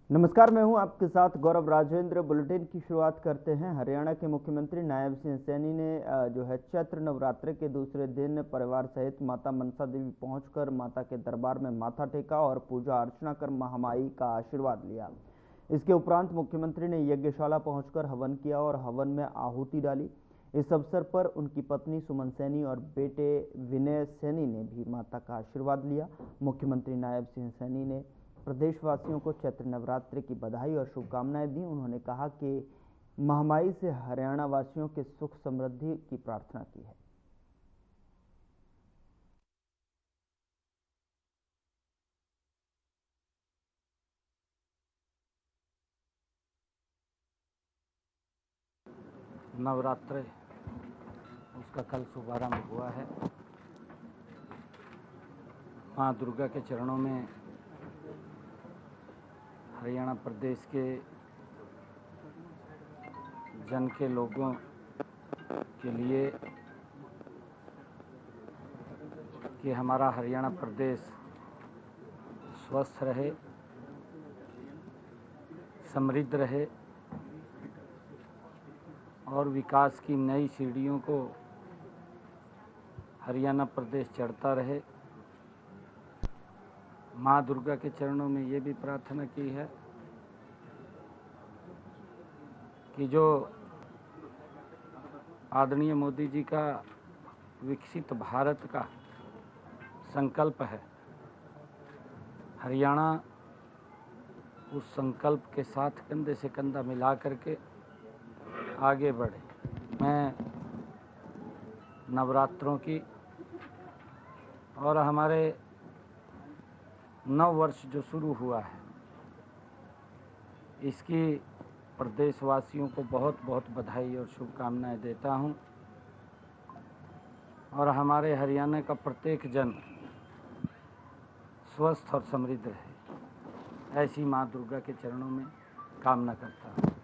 नमस्कार, मैं हूं आपके साथ गौरव राजेंद्र। बुलेटिन की शुरुआत करते हैं। हरियाणा के मुख्यमंत्री नायब सिंह सैनी ने जो है चैत्र नवरात्र के दूसरे दिन परिवार सहित माता मनसा देवी पहुंचकर माता के दरबार में माथा टेका और पूजा अर्चना कर महामाई का आशीर्वाद लिया। इसके उपरांत मुख्यमंत्री ने यज्ञशाला पहुंचकर हवन किया और हवन में आहुति डाली। इस अवसर पर उनकी पत्नी सुमन सैनी और बेटे विनय सैनी ने भी माता का आशीर्वाद लिया। मुख्यमंत्री नायब सिंह सैनी ने प्रदेशवासियों को चैत्र नवरात्रि की बधाई और शुभकामनाएं दी। उन्होंने कहा कि महामाई से हरियाणा वासियों के सुख समृद्धि की प्रार्थना की है। नवरात्र उसका कल शुभारंभ हुआ है। माँ दुर्गा के चरणों में हरियाणा प्रदेश के जन के लोगों के लिए कि हमारा हरियाणा प्रदेश स्वस्थ रहे, समृद्ध रहे और विकास की नई सीढ़ियों को हरियाणा प्रदेश चढ़ता रहे। माँ दुर्गा के चरणों में ये भी प्रार्थना की है कि जो आदरणीय मोदी जी का विकसित भारत का संकल्प है, हरियाणा उस संकल्प के साथ कंधे से कंधा मिला करके आगे बढ़े। मैं नवरात्रों की और हमारे नव वर्ष जो शुरू हुआ है इसकी प्रदेशवासियों को बहुत बहुत बधाई और शुभकामनाएं देता हूं और हमारे हरियाणा का प्रत्येक जन स्वस्थ और समृद्ध रहे, ऐसी माँ दुर्गा के चरणों में कामना करता हूं।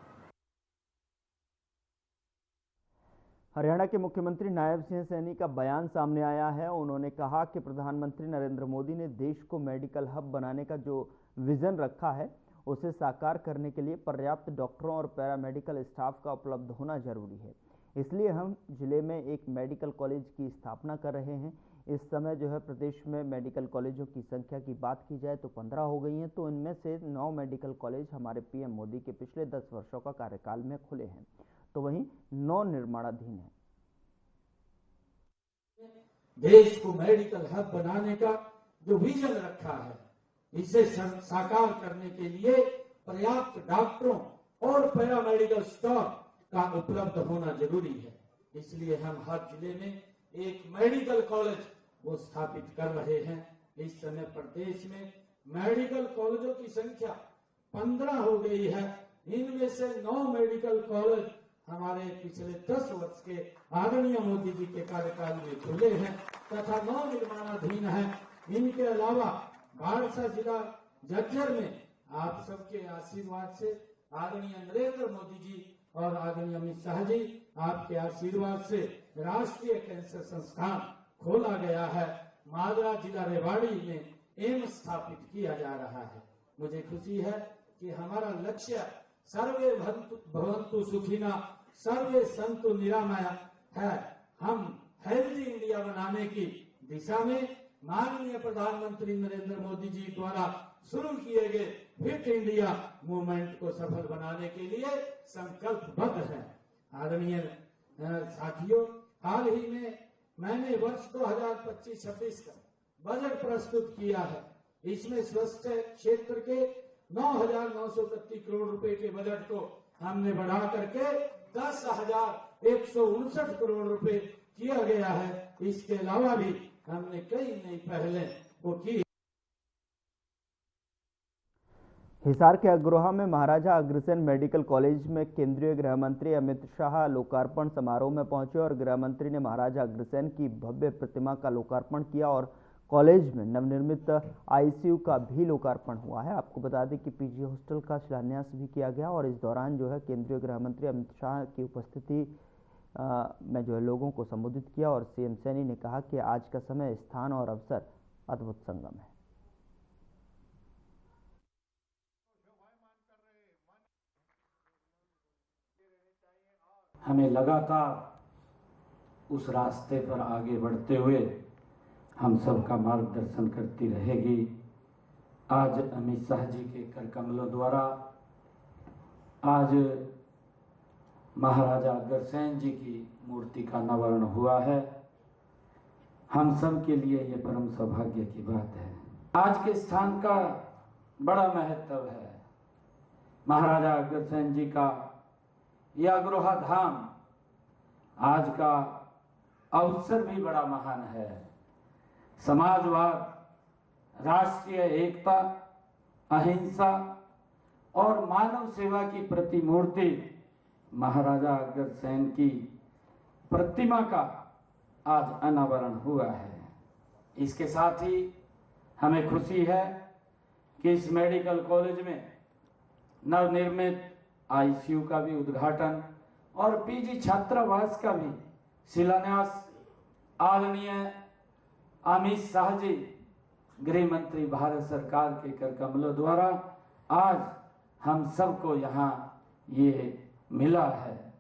हरियाणा के मुख्यमंत्री नायब सिंह सैनी का बयान सामने आया है। उन्होंने कहा कि प्रधानमंत्री नरेंद्र मोदी ने देश को मेडिकल हब बनाने का जो विजन रखा है उसे साकार करने के लिए पर्याप्त डॉक्टरों और पैरामेडिकल स्टाफ का उपलब्ध होना जरूरी है। इसलिए हम जिले में एक मेडिकल कॉलेज की स्थापना कर रहे हैं। इस समय जो है प्रदेश में मेडिकल कॉलेजों की संख्या की बात की जाए तो 15 हो गई हैं, तो इनमें से 9 मेडिकल कॉलेज हमारे पीएम मोदी के पिछले 10 वर्षों का कार्यकाल में खुले हैं, तो वहीं 9 निर्माणाधीन है। देश को मेडिकल हब बनाने का जो विजन रखा है इसे साकार करने के लिए पर्याप्त डॉक्टरों और पैरामेडिकल स्टाफ का उपलब्ध होना जरूरी है। इसलिए हम हर जिले में एक मेडिकल कॉलेज वो स्थापित कर रहे हैं। इस समय प्रदेश में मेडिकल कॉलेजों की संख्या 15 हो गई है। इनमें से 9 मेडिकल कॉलेज हमारे पिछले 10 वर्ष के आदरणीय मोदी जी के कार्यकाल में खुले हैं तथा 9 निर्माणाधीन हैं। इनके अलावा बाड़सा जिला झज्जर में आप सबके आशीर्वाद से आदरणीय नरेंद्र मोदी जी और आदरणीय अमित शाह जी आपके आशीर्वाद से राष्ट्रीय कैंसर संस्थान खोला गया है। मादरा जिला रेवाड़ी में एम्स स्थापित किया जा रहा है। मुझे खुशी है कि हमारा लक्ष्य सर्वे भवन्तु सुखिना सर्वे संतु निरामया है। हम हेल्दी इंडिया बनाने की दिशा में माननीय प्रधानमंत्री नरेंद्र मोदी जी द्वारा शुरू किए गए फिट इंडिया मूवमेंट को सफल बनाने के लिए संकल्पबद्ध है। आदरणीय साथियों, हाल ही में मैंने वर्ष 2025-26 का बजट प्रस्तुत किया है। इसमें स्वास्थ्य क्षेत्र के 9,931 करोड़ रुपए के बजट को हमने बढ़ा करके 10,159 करोड़ रुपए किया गया है। इसके अलावा भी हमने कई नई पहलें वो की। हिसार के अग्रोहा में महाराजा अग्रसेन मेडिकल कॉलेज में केंद्रीय गृह मंत्री अमित शाह लोकार्पण समारोह में पहुंचे और गृह मंत्री ने महाराजा अग्रसेन की भव्य प्रतिमा का लोकार्पण किया और कॉलेज में नवनिर्मित आईसीयू का भी लोकार्पण हुआ है। आपको बता दें कि पीजी हॉस्टल का शिलान्यास भी किया गया और इस दौरान जो है केंद्रीय गृह मंत्री अमित शाह की उपस्थिति में जो है लोगों को संबोधित किया और सीएम सैनी ने कहा कि आज का समय, स्थान और अवसर अद्भुत संगम है। हमें लगातार उस रास्ते पर आगे बढ़ते हुए हम सबका मार्गदर्शन करती रहेगी। आज अमित शाह जी के कर कमलों द्वारा आज महाराजा अग्रसेन जी की मूर्ति का अनावरण हुआ है। हम सब के लिए ये परम सौभाग्य की बात है। आज के स्थान का बड़ा महत्व है। महाराजा अग्रसेन जी का यह अग्रोहा धाम आज का अवसर भी बड़ा महान है। समाजवाद, राष्ट्रीय एकता, अहिंसा और मानव सेवा की प्रतिमूर्ति महाराजा अग्रसेन की प्रतिमा का आज अनावरण हुआ है। इसके साथ ही हमें खुशी है कि इस मेडिकल कॉलेज में नवनिर्मित आईसीयू का भी उद्घाटन और पीजी छात्रावास का भी शिलान्यास आदरणीय अमित शाह जी गृह मंत्री भारत सरकार के कर कमलों द्वारा आज हम सबको यहाँ ये मिला है।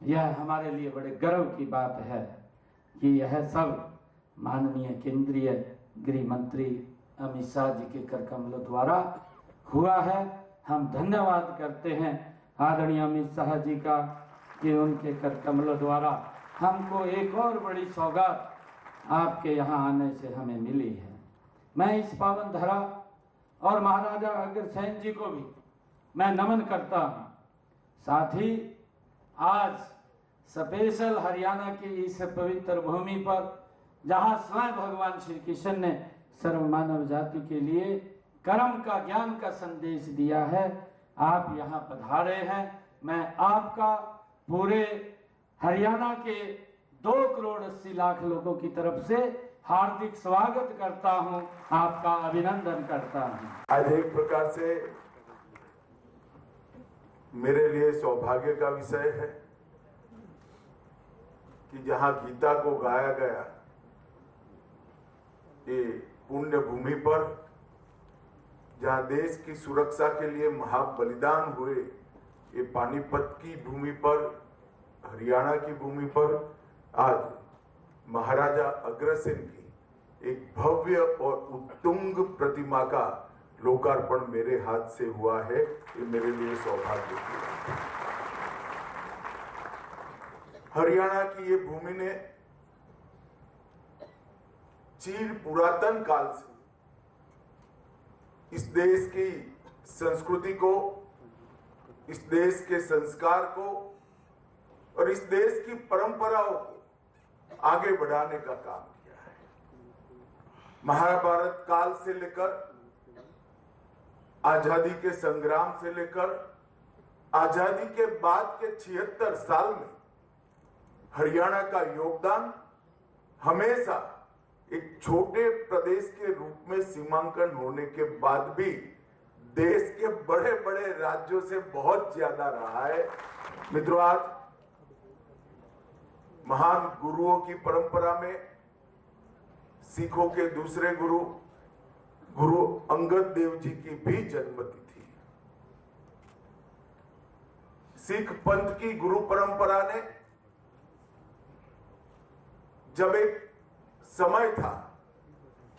यह हमारे लिए बड़े गर्व की बात है कि यह सब माननीय केंद्रीय गृह मंत्री अमित शाह जी के कर कमलों द्वारा हुआ है। हम धन्यवाद करते हैं आदरणीय अमित शाह जी का कि उनके कर कमलों द्वारा हमको एक और बड़ी सौगात आपके यहाँ आने से हमें मिली है। मैं इस पावन धरा और महाराजा अग्रसेन जी को भी मैं नमन करता हूँ। साथ ही आज स्पेशल हरियाणा की इस पवित्र भूमि पर जहाँ स्वयं भगवान श्री कृष्ण ने सर्व मानव जाति के लिए कर्म का ज्ञान का संदेश दिया है, आप यहाँ पधारे हैं। मैं आपका पूरे हरियाणा के 2 करोड़ 80 लाख लोगों की तरफ से हार्दिक स्वागत करता हूं, आपका अभिनंदन करता हूं। आज एक प्रकार से मेरे लिए सौभाग्य का विषय है कि जहां गीता को गाया गया, ये पुण्य भूमि पर जहां देश की सुरक्षा के लिए महाबलिदान हुए, ये पानीपत की भूमि पर, हरियाणा की भूमि पर आज महाराजा अग्रसेन की एक भव्य और उत्तुंग प्रतिमा का लोकार्पण मेरे हाथ से हुआ है। ये मेरे लिए सौभाग्य की बात है। हरियाणा की ये भूमि ने चीर पुरातन काल से इस देश की संस्कृति को, इस देश के संस्कार को और इस देश की परंपराओं को आगे बढ़ाने का काम किया है। महाभारत काल से लेकर आजादी के संग्राम से लेकर आजादी के बाद के 76 साल में हरियाणा का योगदान हमेशा एक छोटे प्रदेश के रूप में सीमांकन होने के बाद भी देश के बड़े बड़े राज्यों से बहुत ज्यादा रहा है। मित्रों, आज महान गुरुओं की परंपरा में सिखों के दूसरे गुरु गुरु अंगद देव जी की भी जन्मतिथि। सिख पंथ की गुरु परंपरा ने जब एक समय था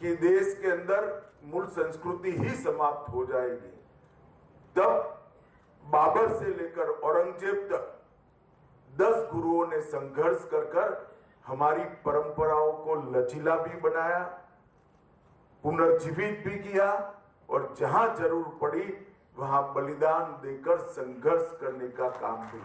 कि देश के अंदर मूल संस्कृति ही समाप्त हो जाएगी, तब बाबर से लेकर औरंगजेब तक 10 गुरुओं ने संघर्ष कर हमारी परंपराओं को लचीला भी बनाया, पुनर्जीवित भी किया और जहां जरूर पड़ी वहां बलिदान देकर संघर्ष करने का काम भी।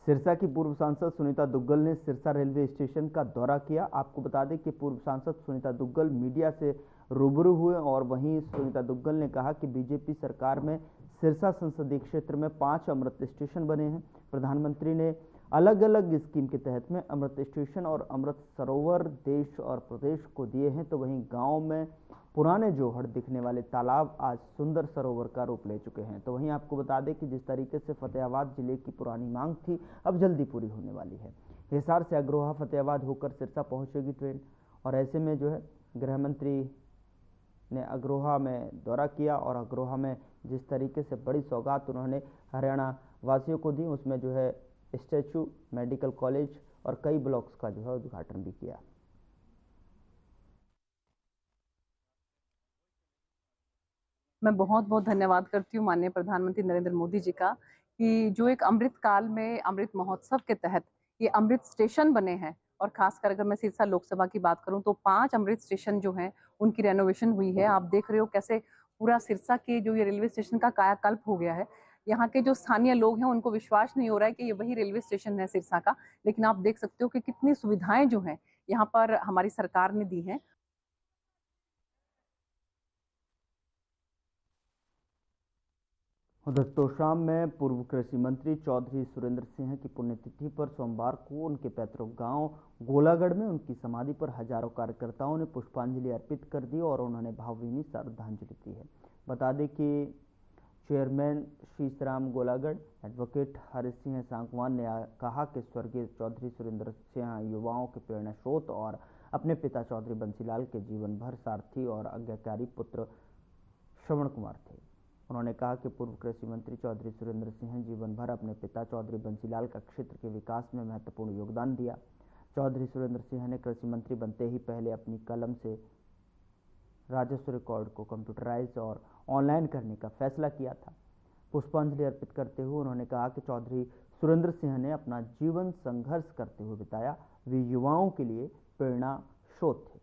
सिरसा की पूर्व सांसद सुनीता दुग्गल ने सिरसा रेलवे स्टेशन का दौरा किया। आपको बता दें कि पूर्व सांसद सुनीता दुग्गल मीडिया से रूबरू हुए और वहीं सुनीता दुग्गल ने कहा कि बीजेपी सरकार में सिरसा संसदीय क्षेत्र में 5 अमृत स्टेशन बने हैं। प्रधानमंत्री ने अलग अलग स्कीम के तहत में अमृत स्टेशन और अमृत सरोवर देश और प्रदेश को दिए हैं, तो वहीं गांव में पुराने जोहड़ दिखने वाले तालाब आज सुंदर सरोवर का रूप ले चुके हैं। तो वहीं आपको बता दें कि जिस तरीके से फतेहाबाद जिले की पुरानी मांग थी, अब जल्दी पूरी होने वाली है। हिसार से अग्रोहा फतेहाबाद होकर सिरसा पहुंचेगी ट्रेन और ऐसे में जो है गृह मंत्री ने अग्रोहा में दौरा किया और अग्रोहा में जिस तरीके से बड़ी सौगात उन्होंने हरियाणा वासियों को दी, उसमें जो है स्टैचू, मेडिकल कॉलेज और कई ब्लॉक्स का जो है उद्घाटन भी किया। मैं बहुत बहुत धन्यवाद करती हूँ माननीय प्रधानमंत्री नरेंद्र मोदी जी का कि जो एक अमृत काल में अमृत महोत्सव के तहत ये अमृत स्टेशन बने हैं। और खासकर अगर मैं सिरसा लोकसभा की बात करूं तो 5 अमृत स्टेशन जो हैं उनकी रेनोवेशन हुई है। आप देख रहे हो कैसे पूरा सिरसा के जो ये रेलवे स्टेशन का कायाकल्प हो गया है। यहाँ के जो स्थानीय लोग हैं उनको विश्वास नहीं हो रहा है कि ये वही रेलवे स्टेशन है सिरसा का, लेकिन आप देख सकते हो कि कितनी सुविधाएं जो हैं यहाँ पर हमारी सरकार ने दी हैं। उधर तोशाम में पूर्व कृषि मंत्री चौधरी सुरेंद्र सिंह की पुण्यतिथि पर सोमवार को उनके पैतृक गांव गोलागढ़ में उनकी समाधि पर हजारों कार्यकर्ताओं ने पुष्पांजलि अर्पित कर दी और उन्होंने भावभीनी श्रद्धांजलि दी है। बता दें कि चेयरमैन शीशराम गोलागढ़ एडवोकेट हरीश सिंह सांगवान ने कहा कि स्वर्गीय चौधरी सुरेंद्र सिंह युवाओं के प्रेरणा स्रोत और अपने पिता चौधरी बंसीलाल के जीवन भर सारथी और आज्ञाकारी पुत्र श्रवण कुमार थे। उन्होंने कहा कि पूर्व कृषि मंत्री चौधरी सुरेंद्र सिंह जीवन भर अपने पिता चौधरी बंसीलाल का क्षेत्र के विकास में महत्वपूर्ण योगदान दिया। चौधरी सुरेंद्र सिंह ने कृषि मंत्री बनते ही पहले अपनी कलम से राजस्व रिकॉर्ड को कंप्यूटराइज और ऑनलाइन करने का फैसला किया था। पुष्पांजलि अर्पित करते हुए उन्होंने कहा कि चौधरी सुरेंद्र सिंह ने अपना जीवन संघर्ष करते हुए बिताया। वे युवाओं के लिए प्रेरणा स्रोत थे।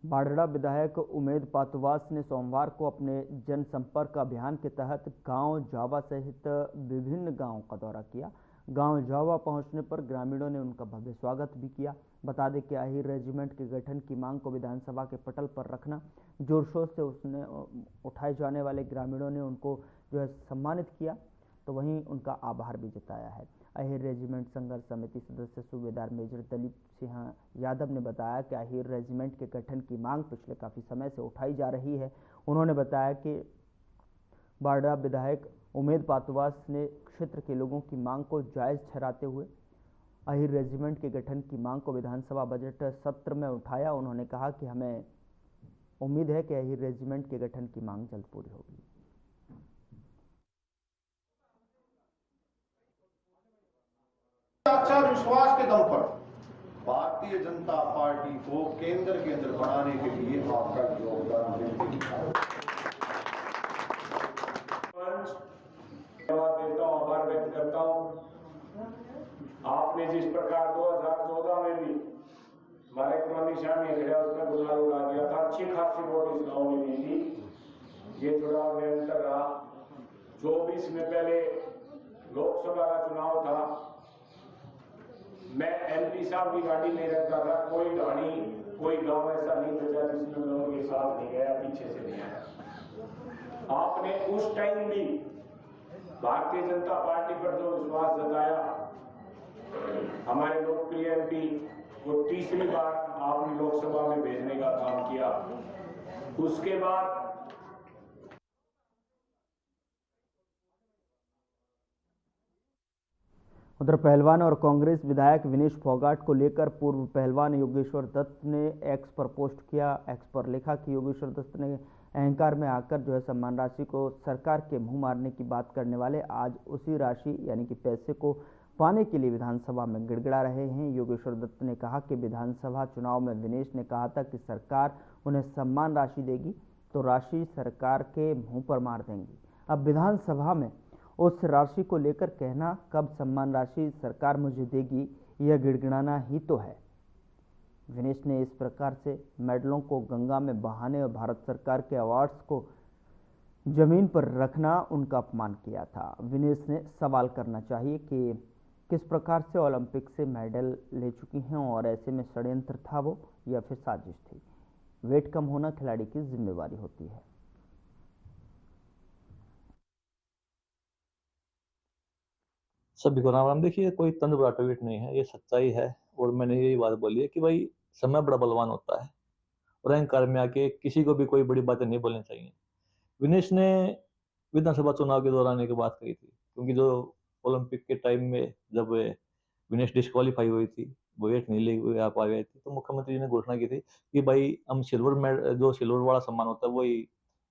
बाढ़ड़ा विधायक उमेद पातुवास ने सोमवार को अपने जनसंपर्क अभियान के तहत गांव जावा सहित विभिन्न गांवों का दौरा किया। गांव जावा पहुंचने पर ग्रामीणों ने उनका भव्य स्वागत भी किया। बता दें कि आहिर रेजिमेंट के गठन की मांग को विधानसभा के पटल पर रखना जोर शोर से उसने उठाए जाने वाले ग्रामीणों ने उनको जो है सम्मानित किया, तो वहीं उनका आभार भी जताया है। अहिर रेजिमेंट संघर्ष समिति सदस्य सूबेदार मेजर दलीप सिंह यादव ने बताया कि अहिर रेजिमेंट के गठन की मांग पिछले काफ़ी समय से उठाई जा रही है। उन्होंने बताया कि बाढ़ड़ा विधायक उमेद पातुवास ने क्षेत्र के लोगों की मांग को जायज़ ठहराते हुए अहिर रेजिमेंट के गठन की मांग को विधानसभा बजट सत्र में उठाया। उन्होंने कहा कि हमें उम्मीद है कि अहिर रेजिमेंट के गठन की मांग जल्द पूरी होगी। अच्छा विश्वास के दम पर भारतीय जनता पार्टी को केंद्र के अंदर बनाने के लिए आपका योगदान धन्यवाद देता हूँ, आभार व्यक्त करता हूँ। आपने जिस प्रकार 2014 में भी हमारे कुमानी शाह ने खड़ा उसका गुलाल उड़ा दिया था, अच्छी खासी वोट इस गाँव में दी थी। ये चुनाव निरंतर रहा। 24 में पहले लोकसभा का चुनाव था, मैं एमपी साहब की गाड़ी नहीं रखता था। कोई गाड़ी कोई गांव ऐसा नहीं बचा जिसमें मैं उनके साथ नहीं गया, पीछे से नहीं आया। आपने उस टाइम भी भारतीय जनता पार्टी पर जो विश्वास जताया, हमारे लोकप्रिय एमपी को तीसरी बार आपने लोकसभा में भेजने का काम किया। उसके बाद उधर पहलवान और कांग्रेस विधायक विनेश फोगाट को लेकर पूर्व पहलवान योगेश्वर दत्त ने एक्स पर पोस्ट किया। एक्स पर लिखा कि योगेश्वर दत्त ने अहंकार में आकर जो है सम्मान राशि को सरकार के मुंह मारने की बात करने वाले आज उसी राशि यानी कि पैसे को पाने के लिए विधानसभा में गिड़गिड़ा रहे हैं। योगेश्वर दत्त ने कहा कि विधानसभा चुनाव में विनेश ने कहा था कि सरकार उन्हें सम्मान राशि देगी तो राशि सरकार के मुंह पर मार देंगी। अब विधानसभा में उस राशि को लेकर कहना कब सम्मान राशि सरकार मुझे देगी, यह गिड़गिड़ाना ही तो है। विनेश ने इस प्रकार से मेडलों को गंगा में बहाने और भारत सरकार के अवार्ड्स को जमीन पर रखना उनका अपमान किया था। विनेश ने सवाल करना चाहिए कि किस प्रकार से ओलंपिक से मेडल ले चुकी हैं और ऐसे में षड्यंत्र था वो या फिर साजिश थी। वेट कम होना खिलाड़ी की जिम्मेवारी होती है। सभी को राम राम। देखिए, कोई तंज बड़ा वेट नहीं है, ये सच्चाई है। और मैंने यही बात बोली है कि भाई समय बड़ा बलवान होता है रैंक कार में आके किसी को भी कोई बड़ी बातें नहीं बोलनी चाहिए। विनेश ने विधानसभा चुनाव के दौरान एक बात कही थी, क्योंकि जो ओलंपिक के टाइम में जब विनेश डिस्क्वालीफाई हुई थी, वो वेट नहीं ले आ पा गए थे, तो मुख्यमंत्री जी ने घोषणा की थी कि भाई हम सिल्वर वाला सम्मान होता है वही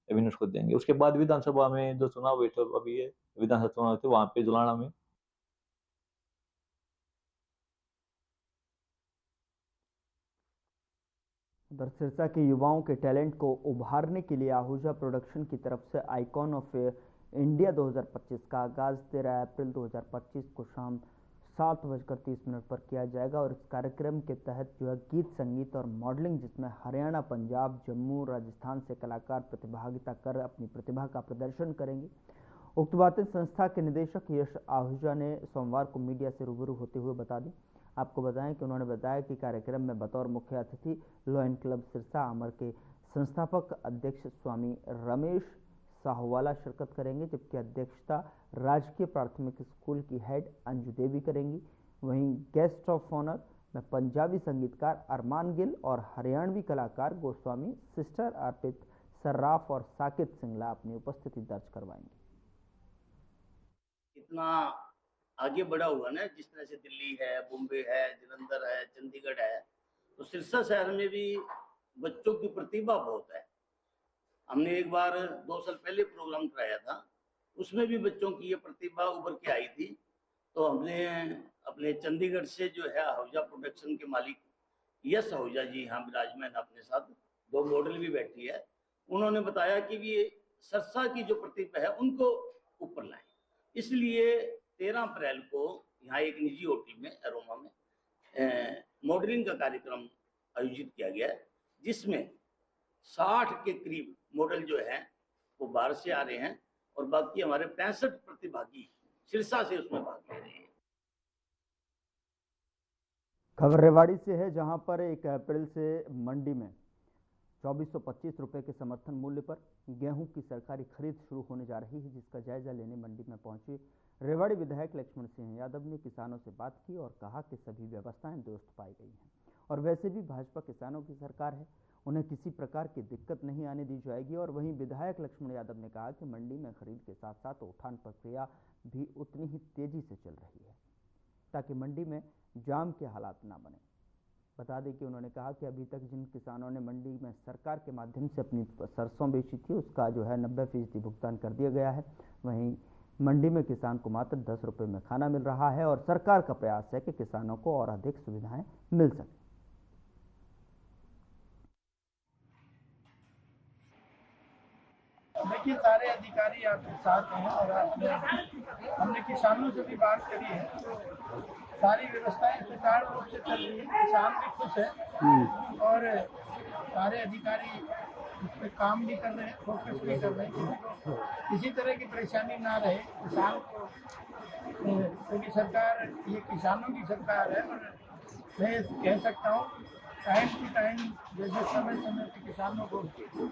विनेश को देंगे। उसके बाद विधानसभा में जो चुनाव हुए थे, अभी ये विधानसभा चुनाव थे वहां पे जुलाना में उधर सिरसा के युवाओं के टैलेंट को उभारने के लिए आहूजा प्रोडक्शन की तरफ से आइकॉन ऑफ इंडिया 2025 का आगाज 13 अप्रैल 2025 को शाम 7:30 पर किया जाएगा। और इस कार्यक्रम के तहत जो है गीत संगीत और मॉडलिंग, जिसमें हरियाणा, पंजाब, जम्मू, राजस्थान से कलाकार प्रतिभागिता कर अपनी प्रतिभा का प्रदर्शन करेंगे। उक्त बातें संस्था के निदेशक यश आहूजा ने सोमवार को मीडिया से रूबरू होते हुए बता दी। आपको बताएं कि उन्होंने बताया कि कार्यक्रम में बतौर मुख्य अतिथि लॉयन क्लब सिरसा अमर के संस्थापक अध्यक्ष स्वामी रमेश साहूवाला शिरकत करेंगे, जबकि अध्यक्षता राजकीय प्राथमिक स्कूल की हेड अंजू देवी करेंगी। वहीं गेस्ट ऑफ ऑनर में पंजाबी संगीतकार अरमान गिल और हरियाणवी कलाकार गोस्वामी सिस्टर अर्पित सर्राफ और साकिब सिंगला अपनी उपस्थिति दर्ज करवाएंगे। इतना आगे बढ़ा हुआ ना, जिस तरह से दिल्ली है, बॉम्बे है, जलंधर है, चंडीगढ़ है, तो सिरसा शहर में भी बच्चों की प्रतिभा बहुत है। हमने एक बार 2 साल पहले प्रोग्राम कराया था, उसमें भी बच्चों की ये प्रतिभा उभर के आई थी। तो हमने अपने चंडीगढ़ से जो है आहूजा प्रोडक्शन के मालिक यश आहूजा जी यहाँ विराजमान अपने साथ, 2 मॉडल भी बैठी है। उन्होंने बताया कि ये सिरसा की जो प्रतिभा है उनको ऊपर लाएं, इसलिए 13 अप्रैल को यहाँ एक निजी होटल में अरोमा में मॉडलिंग का कार्यक्रम आयोजित किया गया है, जिसमें 60 के करीब मॉडल जो है वो बाहर से आ रहे हैं और बाकी हमारे 65 प्रतिभागी सिरसा से उसमें भाग ले रहे हैं। खबर रेवाड़ी से है, जहां पर 1 अप्रैल से मंडी में 2425 रुपये के समर्थन मूल्य पर गेहूं की सरकारी खरीद शुरू होने जा रही है, जिसका जायजा लेने मंडी में पहुंचे रेवाड़ी विधायक लक्ष्मण सिंह यादव ने किसानों से बात की और कहा कि सभी व्यवस्थाएं दुरुस्त पाई गई हैं और वैसे भी भाजपा किसानों की सरकार है, उन्हें किसी प्रकार की दिक्कत नहीं आने दी जाएगी। और वहीं विधायक लक्ष्मण यादव ने कहा कि मंडी में खरीद के साथ साथ उठान प्रक्रिया भी उतनी ही तेजी से चल रही है, ताकि मंडी में जाम के हालात ना बने। बता दें कि उन्होंने कहा कि अभी तक जिन किसानों ने मंडी में सरकार के माध्यम से अपनी सरसों बेची थी, उसका जो है 90% भुगतान कर दिया गया है। वहीं मंडी में किसान को मात्र 10 रुपये में खाना मिल रहा है और सरकार का प्रयास है कि किसानों को और अधिक सुविधाएं मिल सके। देखिए, सारे अधिकारी आपके साथ हैं और हमने किसानों से भी बात करी है, तो सारी व्यवस्थाएं सुचारू रूप से चल रही है, किसान भी खुश है और सारे अधिकारी इस पर काम भी कर रहे हैं, फोकस भी कर रहे हैं, किसी तरह की परेशानी ना रहे किसान को, क्योंकि सरकार ये किसानों की सरकार है। और मैं कह सकता हूँ टाइम टू टाइम, जैसे समय समय पर किसानों को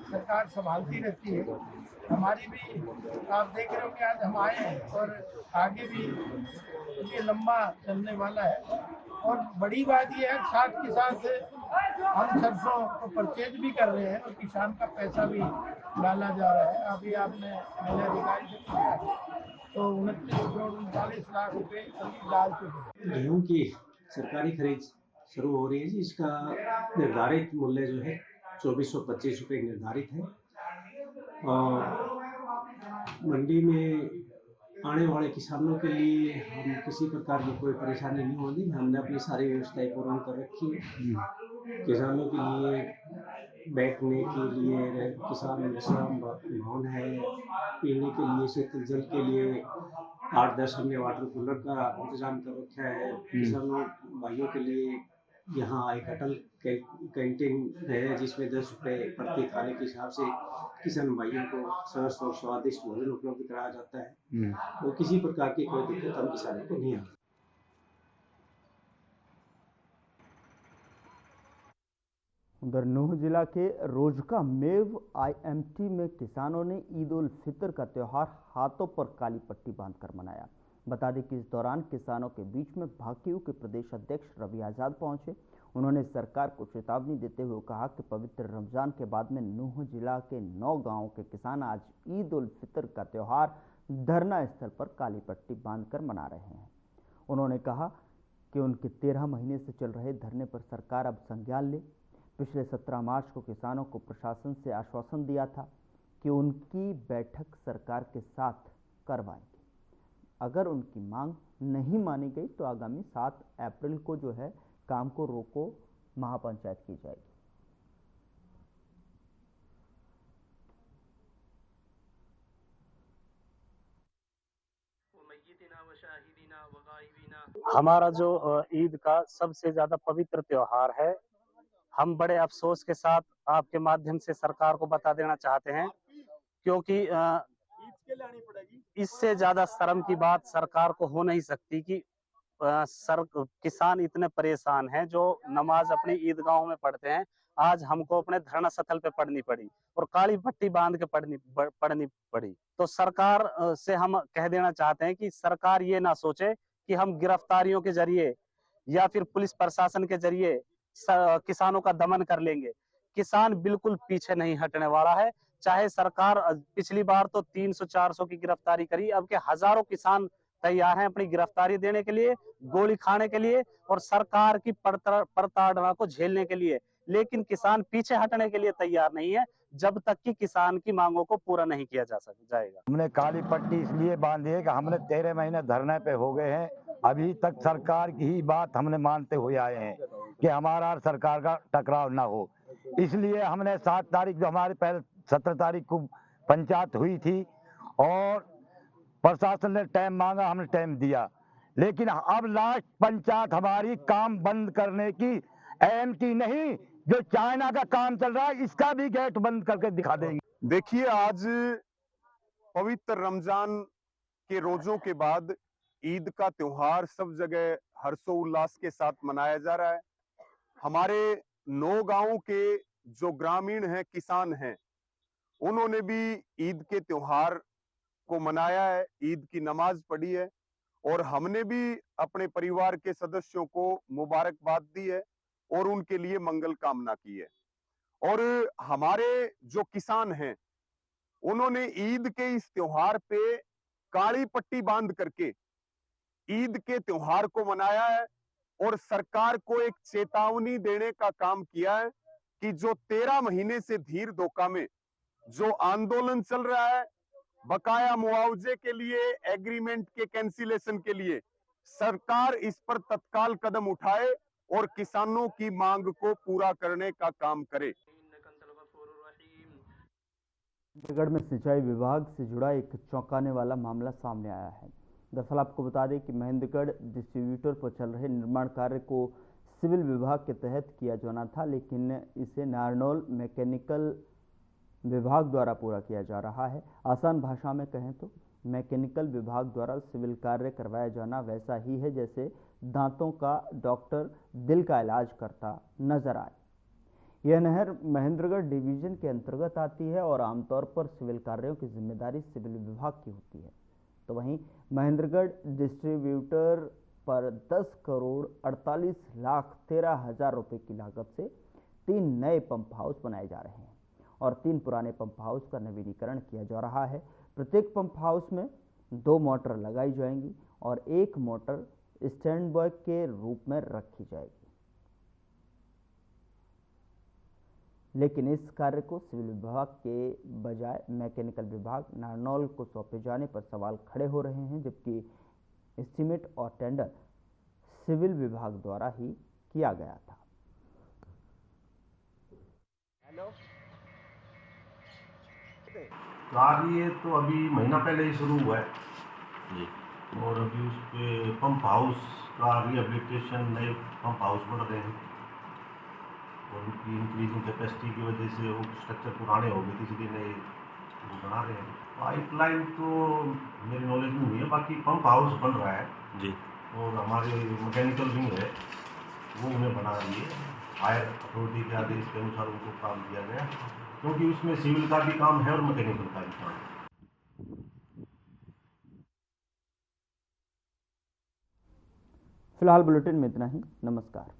सरकार संभालती रहती है, हमारी भी आप देख रहे हो कि आज हम आए हैं और आगे भी ये लंबा चलने वाला है। और बड़ी बात यह है, साथ के साथ हम सरसों को परचेज भी कर रहे हैं और किसान का पैसा भी डाला जा रहा है। अभी आपने मैंने अधिकारी से पूछा तो 29 करोड़ 39 लाख रुपए डाल चुके हैं। गेहूँ की सरकारी खरीद शुरू हो रही है जी। इसका निर्धारित मूल्य जो है 2425 रुपये निर्धारित है और मंडी में आने वाले किसानों के लिए हम किसी प्रकार की कोई परेशानी नहीं होगी। हमने अपनी सारी व्यवस्थाएं पूर्ण कर रखी है। किसानों के लिए बैठने के लिए किसान विश्राम भवन है, पीने के लिए शीतल जल के लिए 8-10 हमने वाटर कूलर का इंतजाम कर रखा है। किसानों भाइयों के लिए यहाँ एक अटल कैंटीन है, जिसमें 10 रुपये प्रति थाली के हिसाब से किसान भाइयों को सरस और स्वादिष्ट भोजन उपलब्ध कराया जाता है। तो किसी प्रकार की कोई दिक्कत हम किसानों को नहीं आती। उधर नूंह जिला के रोजका मेव IMT में किसानों ने ईद उल फितर का त्यौहार हाथों पर काली पट्टी बांधकर मनाया। बता दें कि इस दौरान किसानों के बीच में भाकियू के प्रदेश अध्यक्ष रवि आजाद पहुंचे। उन्होंने सरकार को चेतावनी देते हुए कहा कि पवित्र रमजान के बाद में नूंह जिला के 9 गांवों के किसान आज ईद उल फितर का त्यौहार धरना स्थल पर काली पट्टी बांधकर मना रहे हैं। उन्होंने कहा कि उनके 13 महीने से चल रहे धरने पर सरकार अब संज्ञान ले। पिछले 17 मार्च को किसानों को प्रशासन से आश्वासन दिया था कि उनकी बैठक सरकार के साथ करवाएंगे। अगर उनकी मांग नहीं मानी गई तो आगामी 7 अप्रैल को जो है काम को रोको महापंचायत की जाएगी। हमारा जो ईद का सबसे ज्यादा पवित्र त्योहार है, हम बड़े अफसोस के साथ आपके माध्यम से सरकार को बता देना चाहते हैं, क्योंकि इससे ज्यादा शर्म की बात सरकार को हो नहीं सकती कि किसान इतने परेशान हैं जो नमाज अपनी ईदगाहों में पढ़ते हैं, आज हमको अपने धरना स्थल पे पढ़नी पड़ी और काली पट्टी बांध के पढ़नी पड़ी। तो सरकार से हम कह देना चाहते हैं कि सरकार ये ना सोचे कि हम गिरफ्तारियों के जरिए या फिर पुलिस प्रशासन के जरिए किसानों का दमन कर लेंगे। किसान बिल्कुल पीछे नहीं हटने वाला है। चाहे सरकार पिछली बार तो 300-400 की गिरफ्तारी करी, अब के हजारों किसान तैयार हैं अपनी गिरफ्तारी देने के लिए, गोली खाने के लिए और सरकार की प्रताड़ना को झेलने के लिए, लेकिन किसान पीछे हटने के लिए तैयार नहीं है जब तक कि किसान की मांगों को पूरा नहीं किया जाएगा। हमने काली पट्टी इसलिए बांधी है कि हमने 13 महीने धरने पे हो गए हैं, अभी तक सरकार की ही बात हमने मानते हुए आए हैं कि हमारा और सरकार का टकराव ना हो। इसलिए हमने 7 तारीख जो हमारे पहले 17 तारीख को पंचायत हुई थी और प्रशासन ने टाइम मांगा, हमने टाइम दिया, लेकिन अब लास्ट पंचायत हमारी काम बंद करने की एम की नहीं, जो चाइना का काम चल रहा है इसका भी गेट बंद करके दिखा देंगे। देखिए, आज पवित्र रमजान के रोजों के बाद ईद का त्योहार सब जगह हर्षोल्लास के साथ मनाया जा रहा है। हमारे 9 गांवों के जो ग्रामीण हैं, किसान हैं, उन्होंने भी ईद के त्योहार को मनाया है, ईद की नमाज पढ़ी है और हमने भी अपने परिवार के सदस्यों को मुबारकबाद दी है और उनके लिए मंगल कामना की है। और हमारे जो किसान हैं, उन्होंने ईद के इस त्योहार पे काली पट्टी बांध करके ईद के त्योहार को मनाया है और सरकार को एक चेतावनी देने का काम किया है कि जो 13 महीने से धीर धोखा में जो आंदोलन चल रहा है, बकाया मुआवजे के लिए, एग्रीमेंट के कैंसिलेशन के लिए, सरकार इस पर तत्काल कदम उठाए और किसानों की मांग को पूरा करने का काम करे। चंडीगढ़ में सिंचाई विभाग से जुड़ा एक चौंकाने वाला मामला सामने आया है। दरअसल आपको बता दें कि महेंद्रगढ़ डिस्ट्रीब्यूटर पर चल रहे निर्माण कार्य को सिविल विभाग के तहत किया जाना था, लेकिन इसे नारनौल मैकेनिकल विभाग द्वारा पूरा किया जा रहा है। आसान भाषा में कहें तो मैकेनिकल विभाग द्वारा सिविल कार्य करवाया जाना वैसा ही है जैसे दांतों का डॉक्टर दिल का इलाज करता नजर आए। यह नहर महेंद्रगढ़ डिवीजन के अंतर्गत आती है और आमतौर पर सिविल कार्यों की जिम्मेदारी सिविल विभाग की होती है। तो वहीं महेंद्रगढ़ डिस्ट्रीब्यूटर पर 10 करोड़ 48,13,000 रुपए की लागत से 3 नए पंप हाउस बनाए जा रहे हैं और 3 पुराने पंप हाउस का नवीनीकरण किया जा रहा है। प्रत्येक पंप हाउस में 2 मोटर लगाई जाएंगी और 1 मोटर स्टैंड बाय के रूप में रखी जाएगी। लेकिन इस कार्य को सिविल विभाग के बजाय मैकेनिकल विभाग नारनौल को सौंपे जाने पर सवाल खड़े हो रहे हैं, जबकि एस्टीमेट और टेंडर सिविल विभाग द्वारा ही किया गया था। कार्य तो अभी महीना पहले ही शुरू हुआ है और अभी उस पे पंप हाउस का रिहेबिलिटेशन, नए पंप हाउस बन रहे हैं और उनकी इंक्रीजिंग कैपेसिटी की वजह से वो स्ट्रक्चर पुराने हो गए थे, इसलिए नए वो बना रहे हैं। पाइपलाइन तो मेरी नॉलेज में नहीं है, बाकी पंप हाउस बन रहा है जी और हमारे मैकेनिकल विंग है वो उन्हें बना रही है। हायर अथॉरिटी के आदेश के अनुसार उनको काम दिया गया, क्योंकि उसमें सिविल का भी काम है और मैकेनिकल का भी काम है। फिलहाल बुलेटिन में इतना ही। नमस्कार।